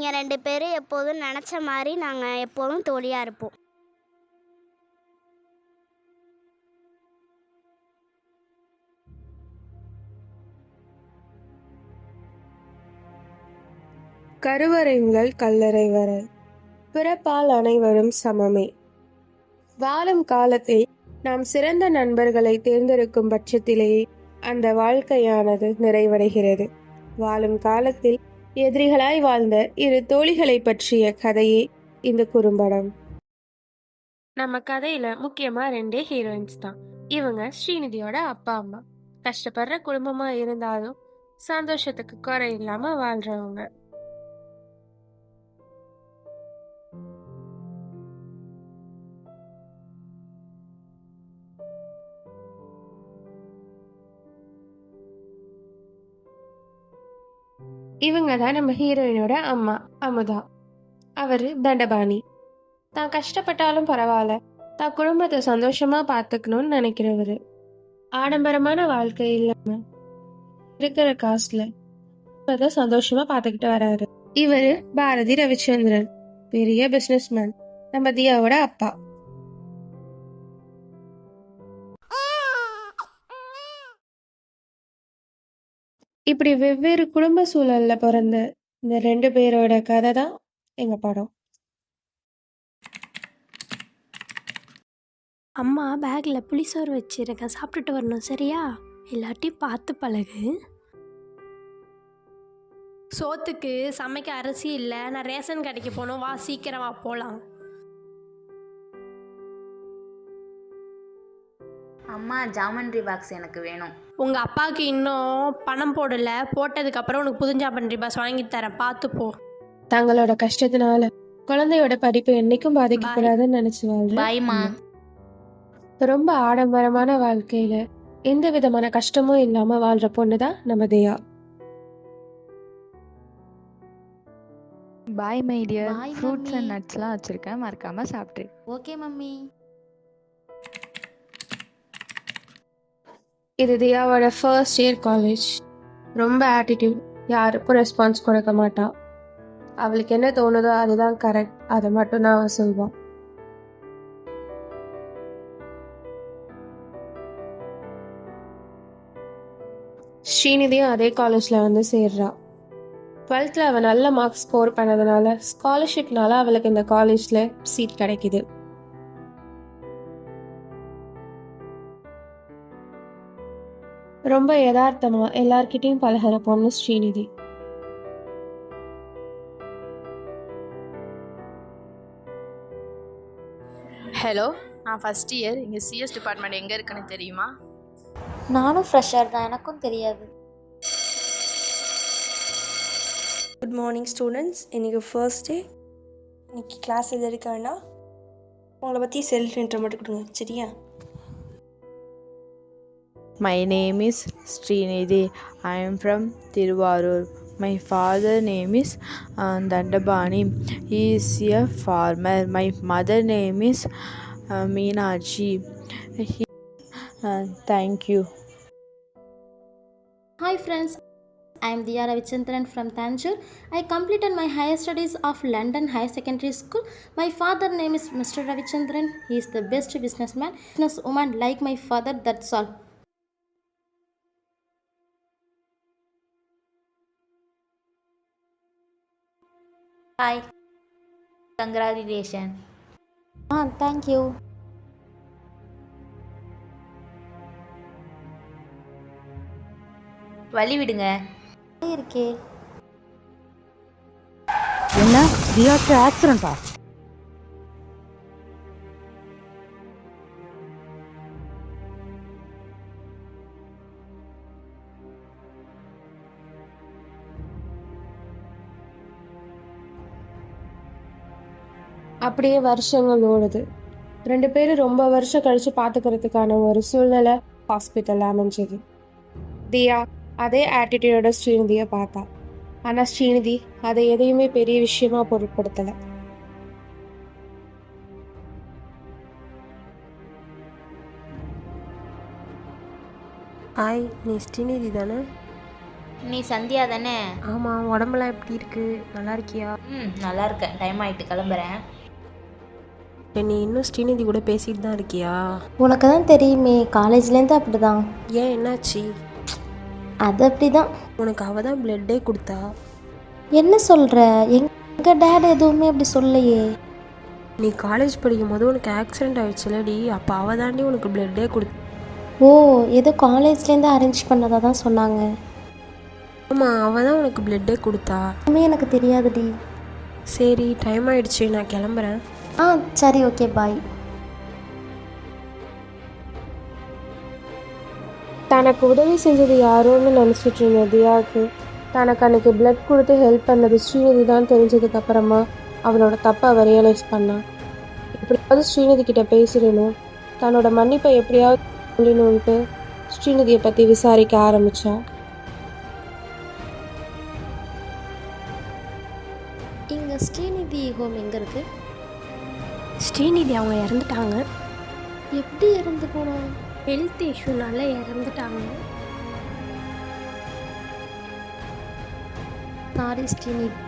நீங்கள் 2 பேரும் எப்போதும் நினச்ச மாதிரி நாங்கள் எப்போதும் தோழியாக இருப்போம். கருவறை முதல் கல்லறை வரை பிறப்பால் அனைவரும் சமமே. வாழும் காலத்தில் நாம் சிறந்த நண்பர்களை தேர்ந்தெடுக்கும் பட்சத்திலேயே அந்த வாழ்க்கையானது நிறைவடைகிறது. வாழும் காலத்தில் எதிரிகளாய் வாழ்ந்த 2 தோழிகளை பற்றிய கதையே இந்த குறும்படம். நம்ம கதையில முக்கியமா 2 ஹீரோயின்ஸ் தான். இவங்க ஸ்ரீநிதியோட அப்பா அம்மா. கஷ்டப்படுற குடும்பமா இருந்தாலும் சந்தோஷத்துக்கு குறை இல்லாம வாழ்றவங்க. இவங்க தான் நம்ம ஹீரோயினோட அம்மா அமுதா. அவரு தண்டபாணி. தான் கஷ்டப்பட்டாலும் பரவாயில்ல, தான் குடும்பத்தை சந்தோஷமா பார்த்துக்கணும்னு நினைக்கிறவரு. ஆடம்பரமான வாழ்க்கை இல்லாம இருக்கிற காசுல அதை சந்தோஷமா பார்த்துக்கிட்டு வராரு. இவரு பாரதி ரவிச்சந்திரன், பெரிய பிசினஸ்மேன், நம்ம தியாவோட அப்பா. இப்படி வெவ்வேறு குடும்ப சூழல்ல பிறந்த இந்த 2 பேரோட கதை தான் எங்க படம். அம்மா பேக்கில் புளிசோறு வச்சிருக்கேன், சாப்பிட்டுட்டு வரணும் சரியா? எல்லாத்தையும் பார்த்து பழகு. சோத்துக்கு சமைக்க அரிசி இல்லை, நான் ரேஷன் கடைக்கு போகணும், வா சீக்கிரம் வா போகலாம். அம்மா ஜாமெண்ட்ரி பாக்ஸ் எனக்கு வேணும். உங்கள் அப்பாவுக்கு இன்னும் பணம் போடலை, போட்டதுக்கப்புறம் உனக்கு புது ஜாமெண்ட்ரி பாக்ஸ் வாங்கி தரேன், பார்த்து போ. தங்களோட கஷ்டத்தினால குழந்தையோட படிப்பு என்னைக்கும் பாதிக்கக்கூடாதுன்னு நினைச்சு பாய்மா. ரொம்ப ஆடம்பரமான வாழ்க்கையில எந்த விதமான கஷ்டமும் இல்லாம வாழ்ற பொண்ணுதான் நம்ம Diya. Bye my dear. Bye, fruits mummy. And நட்ஸ்லாம் வச்சிருக்கேன், மறக்காம சாப்பிட்டு. Okay mummy. இது தியாவோட ஃபர்ஸ்ட் இயர் காலேஜ். ரொம்ப ஆட்டிடியூட், யாருக்கும் ரெஸ்பான்ஸ் கொடுக்க மாட்டா. அவளுக்கு என்ன தோணுதோ அதுதான் கரெக்ட், அதை மட்டும் தான் அவன் சொல்வான். ஸ்ரீநிதியும் அதே காலேஜ்ல வந்து சேர்றா. 12th அவன் நல்ல மார்க்ஸ் ஸ்கோர் பண்ணதுனால ஸ்காலர்ஷிப்னால அவளுக்கு இந்த காலேஜ்ல சீட் கிடைக்குது. ரொம்ப யதார்த்தமா எல்லார்கிட்டையும் பழகிற பொண்ணு ஸ்ரீநிதி. ஹலோ, நான் ஃபஸ்ட் இயர். இங்கே சிஎஸ் டிபார்ட்மெண்ட் எங்கே இருக்குன்னு தெரியுமா? நானும் ஃப்ரெஷர் தான், எனக்கும் தெரியாது. Good morning students. இன்றைக்கி ஃபர்ஸ்ட் டே. இன்றைக்கி கிளாஸ் எது இருக்க வேண்டாம். உங்களை பற்றி செல்ஃப் இன்ட்ரோ மட்டும் கொடுங்க சரியா? My name is Srinidhi. I am from Tiruvarur. My father name is Dandabani. He is a farmer. My mother name is Meenachi. Thank you. Hi friends, I am Diya Ravichandran from Tanjore. I completed my higher studies of London Higher Secondary School. My father name is Mr. Ravichandran. He is the best businessman, businesswoman like my father, that's all. Hi. Congratulations. Thank you. வழி விடுங்க. இருக்கே. என்ன தியாக்கு ஆக்சிடென்ட்டா? அப்படியே வருஷங்கள் ஓடுது. 2 பேரும் ரொம்ப வருஷம் கழிச்சு பாத்துக்கிறதுக்கான ஒரு சூழ்நிலை ஹாஸ்பிட்டல் அமைஞ்சது. தியா அதே ஆட்டிடியூடோட ஸ்ரீநிதியை பார்த்தா. ஆனா ஸ்ரீநிதி அதை எதையுமே பெரிய விஷயமா பொருட்படுத்தல. ஹாய், நீ ஸ்ரீநிதி தானே? நீ சந்தியா தானே? ஆமாம், உடம்புலாம் எப்படி இருக்கு? நல்லா இருக்கியா? நல்லா இருக்கேன். டைம் ஆகிட்டு கிளம்புறேன். நீ இன்னும் ஸ்ரீநிதி கூட பேசிட்டு தான் இருக்கியா? உனக்கு தான் தெரியுமே, காலேஜ்லேருந்து அப்படி தான். ஏன், என்னாச்சு? அது அப்படி தான். உனக்கு அவள் தான் பிளட்டே கொடுத்தா. என்ன சொல்கிற? எங்கள் டேட் எதுவுமே அப்படி சொல்லலையே. நீ காலேஜ் படிக்கும் போது உனக்கு ஆக்சிடென்ட் ஆகிடுச்சுலடி, அப்போ அவள் தாண்டி உனக்கு பிளட்டே கொடுத்தா. ஓ, ஏதோ காலேஜ்லேருந்து அரேஞ்ச் பண்ணதாக தான் சொன்னாங்க. ஆமாம், அவள் தான் உனக்கு பிளட்டே கொடுத்தா. அதுவுமே எனக்கு தெரியாதுடி. சரி, டைம் ஆகிடுச்சு, நான் கிளம்புறேன். சரி, ஓகே, பாய். தனக்கு உதவி செஞ்சது யாரோன்னு நினச்சிட்டு இருந்த தியாவுக்கு தனக்கு அன்னைக்கு பிளட் கொடுத்து ஹெல்ப் பண்ணது ஸ்ரீநிதி தான் தெரிஞ்சதுக்கு அப்புறமா அவனோட தப்பை அவ ரியலைஸ் பண்ணான். எப்படியாவது ஸ்ரீநிதி கிட்ட பேசிடணும், தன்னோட மன்னிப்பை எப்படியாவது சொல்லணுன்ட்டு ஸ்ரீநிதியை பற்றி விசாரிக்க ஆரம்பித்தா. இங்கே ஸ்ரீநிதி ஹோம் எங்கே இருக்குது? ஸ்ரீநிதி அவங்க இறந்துட்டாங்க. எப்படி இறந்து போனோம்? ஹெல்த் இஷ்யூனால இறந்துட்டாங்க. சாரி ஸ்ரீநிதி.